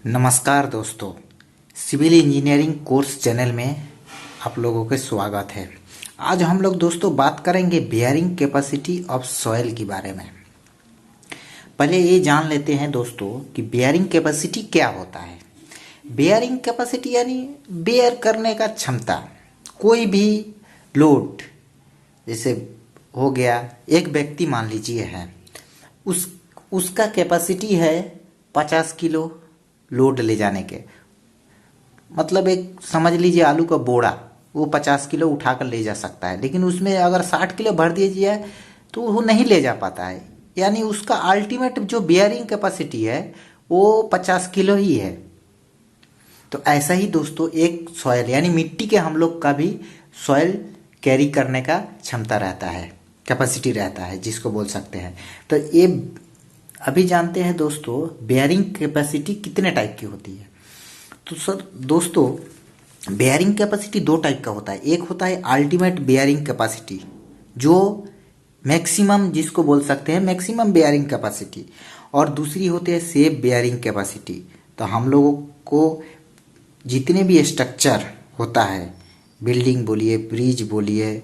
नमस्कार दोस्तों, civil engineering course channel में आप लोगों के स्वागत है। आज हम लोग दोस्तों बात करेंगे बेयरिंग कैपेसिटी ऑफ सॉइल के बारे में। पहले ये जान लेते हैं दोस्तों कि बेयरिंग कैपेसिटी क्या होता है। बेयरिंग कैपेसिटी यानी बेयर करने का क्षमता। कोई भी लोड, जैसे हो गया एक व्यक्ति मान लीजिए है, उसका कैपेसिटी है 50 किलो लोड ले जाने के। मतलब एक समझ लीजिए आलू का बोरा, वो 50 किलो उठाकर ले जा सकता है, लेकिन उसमें अगर 60 किलो भर दिया जाए तो वो नहीं ले जा पाता है। यानी उसका अल्टीमेट जो बियरिंग कैपेसिटी है वो 50 किलो ही है। तो ऐसा ही दोस्तों एक सॉयल यानी मिट्टी के हम लोग का भी सॉयल कैरी करने का क्षमता रहता है, कैपेसिटी रहता है, जिसको बोल सकते हैं। तो ये अभी जानते हैं दोस्तों बेयरिंग कैपेसिटी कितने टाइप की होती है। तो सर दोस्तों बेयरिंग कैपेसिटी दो टाइप का होता है। एक होता है अल्टीमेट बेयरिंग कैपेसिटी, जो मैक्सिमम जिसको बोल सकते हैं मैक्सिमम बेयरिंग कैपेसिटी, और दूसरी होती है सेफ बेयरिंग कैपेसिटी। तो हम लोगों को जितने भी स्ट्रक्चर होता है, बिल्डिंग बोलिए, ब्रिज बोलिए,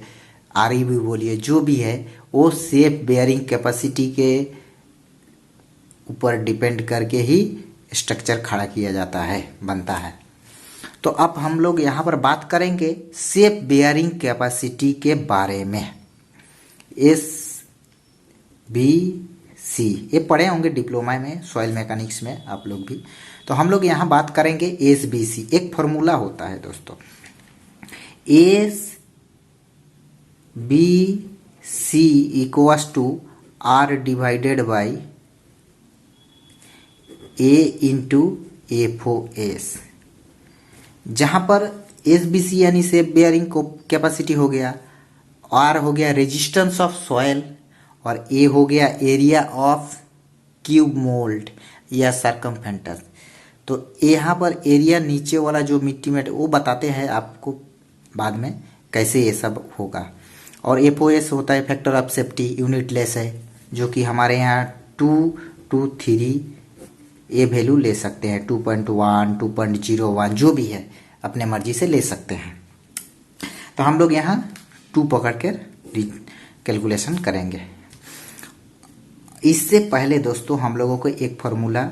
आरईबी बोलिए, जो भी है वो सेफ बेयरिंग कैपेसिटी के ऊपर डिपेंड करके ही स्ट्रक्चर खड़ा किया जाता है, बनता है। तो अब हम लोग यहाँ पर बात करेंगे सेफ बेयरिंग कैपेसिटी के बारे में। SBC ये पढ़े होंगे डिप्लोमा में, सॉइल मैकेनिक्स में आप लोग भी। तो हम लोग यहाँ बात करेंगे SBC। एक फॉर्मूला होता है दोस्तों, SBC equals to R divided by A into FOS, जहाँ पर SBC यानी सेफ बेयरिंग कैपेसिटी हो गया, R हो गया रेजिस्टेंस ऑफ सॉयल, और A हो गया एरिया ऑफ क्यूब मोल्ड या सरकमफेरेंस। तो यहाँ पर एरिया नीचे वाला जो मिट्टी में वो बताते हैं आपको बाद में कैसे ये सब होगा। और FOS होता है factor of safety, unit less है, जो कि हमारे यहाँ 2 2 3 ये वैल्यू ले सकते हैं, 2.1 2.01 जो भी है अपने मर्जी से ले सकते हैं। तो हम लोग यहाँ 2 पकड़ कर कैलकुलेशन करेंगे। इससे पहले दोस्तों हम लोगों को एक फार्मूला,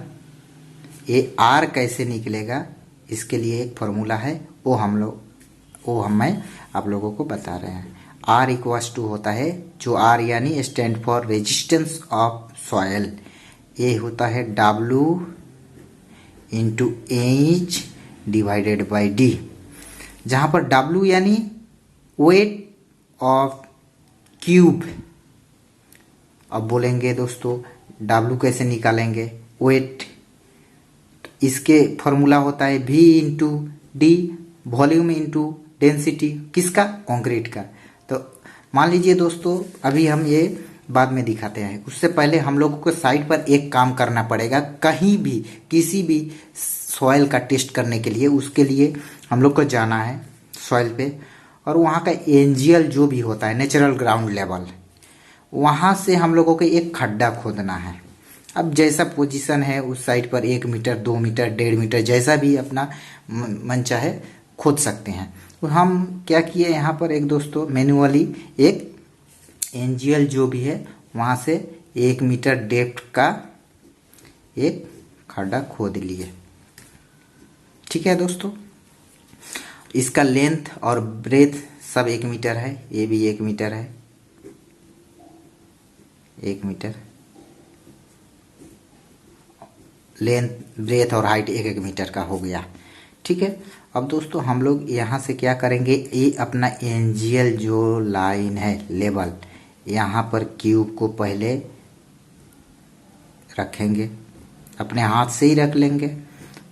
ये R कैसे निकलेगा इसके लिए एक फार्मूला है, वो मैं आप लोगों को बता रहे हैं। R इक्वल्स टू होता है, जो R यानी stand for resistance of soil, ये होता है W into H divided by D, जहाँ पर W यानी वेट ऑफ क्यूब। अब बोलेंगे दोस्तों W कैसे निकालेंगे, वेट, इसके फॉर्मूला होता है V into D, volume into density, किसका, कंक्रीट का। तो मान लीजिए दोस्तों अभी हम ये बाद में दिखाते हैं, उससे पहले हम लोगों को साइड पर एक काम करना पड़ेगा। कहीं भी किसी भी सॉइल का टेस्ट करने के लिए, उसके लिए हम लोग को जाना है सॉइल पे, और वहाँ का एनजीएल जो भी होता है, नेचुरल ग्राउंड लेवल, वहाँ से हम लोगों को एक खड्डा खोदना है। अब जैसा पोजीशन है उस साइड पर 1 मीटर 2 मीटर 1.5 मीटर जैसा भी अपना मन चाहे खोद सकते हैं। तो हम क्या किए यहाँ पर एक दोस्तों मैन्युअली एक एनजीएल जो भी है वहाँ से 1 मीटर डेप्थ का एक खड्डा खोद लिए। ठीक है दोस्तों, इसका लेंथ और ब्रेथ सब 1 मीटर है, ये भी 1 मीटर है, 1 मीटर लेंथ, ब्रेथ और हाइट 1 मीटर का हो गया। ठीक है, अब दोस्तों हम लोग यहाँ से क्या करेंगे, ये अपना एनजीएल जो लाइन है लेवल, यहाँ पर क्यूब को पहले रखेंगे, अपने हाथ से ही रख लेंगे।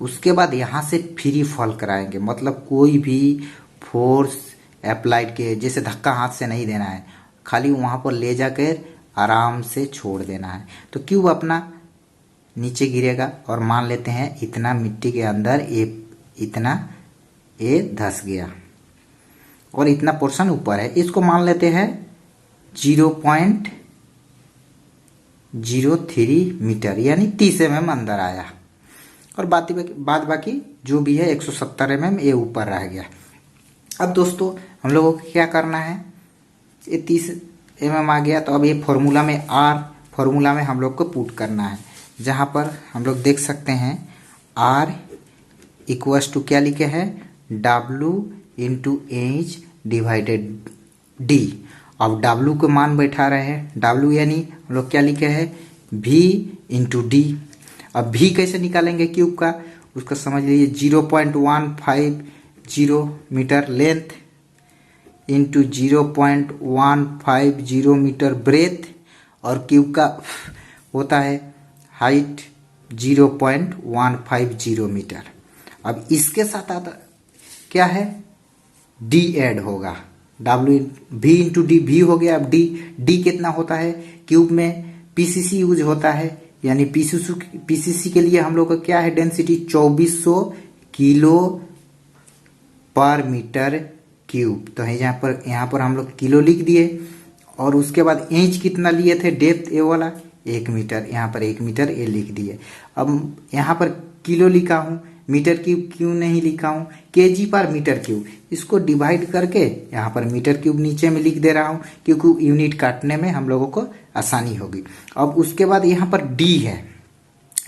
उसके बाद यहाँ से फ्री फॉल कराएंगे, मतलब कोई भी फोर्स अप्लाइड के, जैसे धक्का हाथ से नहीं देना है, खाली वहाँ पर ले जाकर आराम से छोड़ देना है। तो क्यूब अपना नीचे गिरेगा, और मान लेते हैं इतना मिट्टी के अंदर इतना ये धंस गया, और इतना पोर्शन ऊपर है, इसको मान लेते हैं 0.03 मीटर यानी 30 mm अंदर आया। और बाद बाकी जो भी है 170 mm ये ऊपर रह गया। अब दोस्तों हम लोगों को क्या करना है, ये 30 mm आ गया, तो अब ये फॉर्मूला में हम लोग को पुट करना है, जहाँ पर हम लोग देख सकते हैं R इक्वल्स टू क्या लिखे हैं, W into H divided D। अब W को मान बैठा रहे हैं, W यानी हम लोग क्या लिखे हैं, V इंटू D। अब V कैसे निकालेंगे क्यूब का, उसका समझ लीजिए 0.150 meter length into 0.150 meter breadth, और क्यूब का होता है हाइट 0.150 मीटर। अब इसके साथ आता क्या है, D ऐड होगा, V इंटू डी, V हो गया। अब D कितना होता है, क्यूब में PCC यूज होता है, यानी PCC के लिए हम लोग का क्या है डेंसिटी 2400 किलो पर मीटर क्यूब। तो यहाँ पर हम लोग किलो लिख दिए, और उसके बाद इंच कितना लिए थे, डेप्थ ए वाला 1 मीटर, यहाँ पर 1 मीटर ये लिख दिए। अब यहाँ पर किलो लिखा हूँ, मीटर क्यूब क्यों नहीं लिखा हूँ, केजी पर मीटर क्यूब, इसको डिवाइड करके यहाँ पर मीटर क्यूब नीचे में लिख दे रहा हूँ, क्योंकि यूनिट काटने में हम लोगों को आसानी होगी। अब उसके बाद यहाँ पर D है,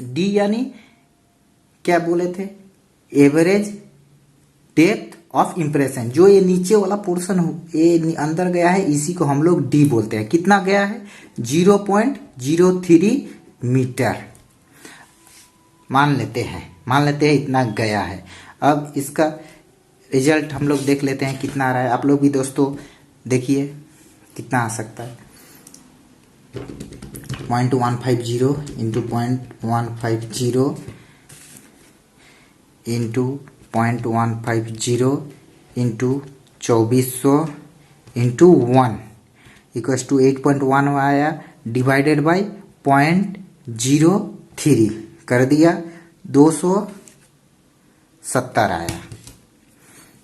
D यानी क्या बोले थे, एवरेज डेप्थ ऑफ इम्प्रेशन। जो ये नीचे वाला पोर्शन ये अंदर गया है, इसी को हम लोग D बोलते हैं। कितना गया है, 0.03 मीटर मान लेते हैं इतना गया है। अब इसका रिजल्ट हम लोग देख लेते हैं कितना आ रहा है। आप लोग भी दोस्तों देखिए कितना आ सकता है, 0.150 into 0.150 into 0.150 into 2400 into 1 equals to 8.1 आया, डिवाइडेड बाई 0.03 कर दिया, 270 आया।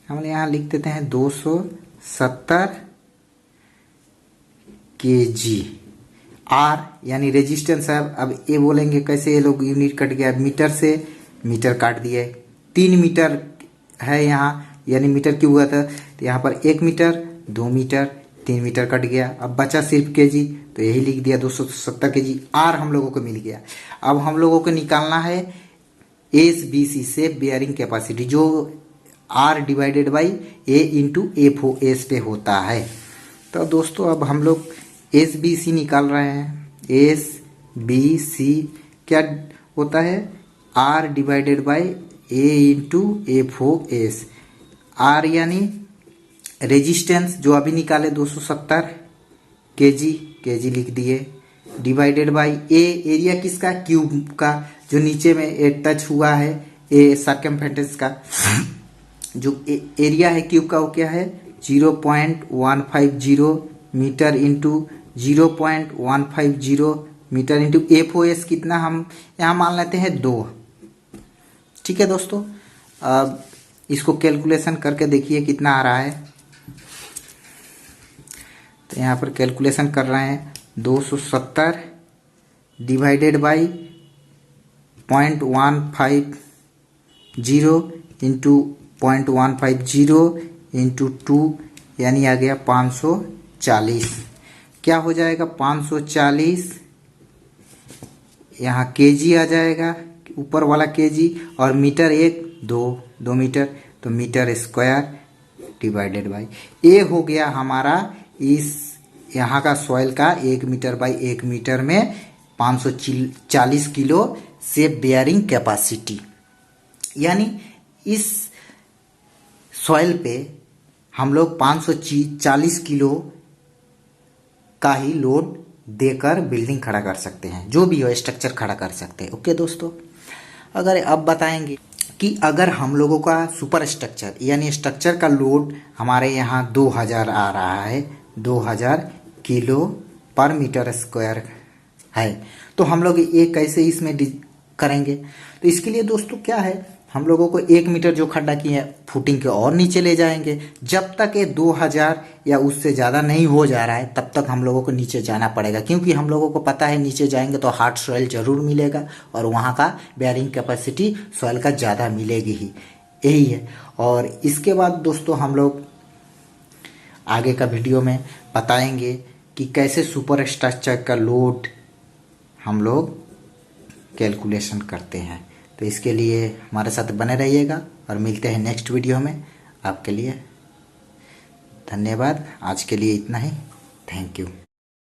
हम यहाँ लिख देते हैं 270 kg। R यानी रेजिस्टेंस है। अब ये बोलेंगे कैसे, ये लोग यूनिट कट गया, मीटर से मीटर काट दिए, 3 मीटर है यहाँ, यानी मीटर क्यों हुआ था, तो यहाँ पर 1 मीटर 2 मीटर 3 मीटर कट गया। अब बचा सिर्फ केजी, तो यही लिख दिया 270 kg। R हम लोगों को मिल गया। अब हम लोगों को निकालना है SBC से बेयरिंग कैपेसिटी, जो R divided by A into FOS पे होता है। तो दोस्तों अब हम लोग SBC निकाल रहे हैं। SBC क्या होता है, R divided by A into FOS। R यानी रेजिस्टेंस जो अभी निकाले 270 kg लिख दिए, डिवाइडेड बाई A एरिया किसका, क्यूब का, जो नीचे में टच हुआ है, ए सर्कमफेरेंस का जो एरिया है क्यूब का वो क्या है 0.150 meter into 0.150 meter into FOS कितना हम यहाँ मान लेते हैं 2। ठीक है दोस्तों, अब इसको कैलकुलेशन करके देखिए कितना आ रहा है। तो यहाँ पर कैलकुलेशन कर रहे हैं 270 डिवाइडेड बाई 0.150 इंटू 0.150 इंटू 2 यानी आ गया 540। क्या हो जाएगा 540, यहाँ केजी आ जाएगा ऊपर वाला केजी, और मीटर 2 मीटर, तो मीटर स्क्वायर डिवाइडेड बाई ए हो गया हमारा इस यहाँ का सॉइल का 1 मीटर बाई 1 मीटर में 540 किलो से बेयरिंग कैपेसिटी। यानी इस सॉइल पे हम लोग 540 किलो का ही लोड देकर बिल्डिंग खड़ा कर सकते हैं, जो भी हो स्ट्रक्चर खड़ा कर सकते हैं। ओके दोस्तों, अगर अब बताएंगे कि अगर हम लोगों का सुपर स्ट्रक्चर यानी स्ट्रक्चर का लोड हमारे यहाँ 2000 आ रहा है, 2000 किलो पर मीटर स्क्वायर है, तो हम लोग ये कैसे इसमें करेंगे। तो इसके लिए दोस्तों क्या है, हम लोगों को 1 मीटर जो खड्डा किए हैं फुटिंग के और नीचे ले जाएंगे। जब तक ये 2000 या उससे ज़्यादा नहीं हो जा रहा है तब तक हम लोगों को नीचे जाना पड़ेगा, क्योंकि हम लोगों को पता है नीचे जाएंगे तो हार्ड सॉइल जरूर मिलेगा और वहाँ का बेयरिंग कैपेसिटी सॉइल का ज़्यादा मिलेगी ही, यही है। और इसके बाद दोस्तों हम लोग आगे का वीडियो में बताएंगे कि कैसे सुपर स्ट्रक्चर का लोड हम लोग कैलकुलेशन करते हैं। तो इसके लिए हमारे साथ बने रहिएगा और मिलते हैं नेक्स्ट वीडियो में। आपके लिए धन्यवाद। आज के लिए इतना ही। Thank you.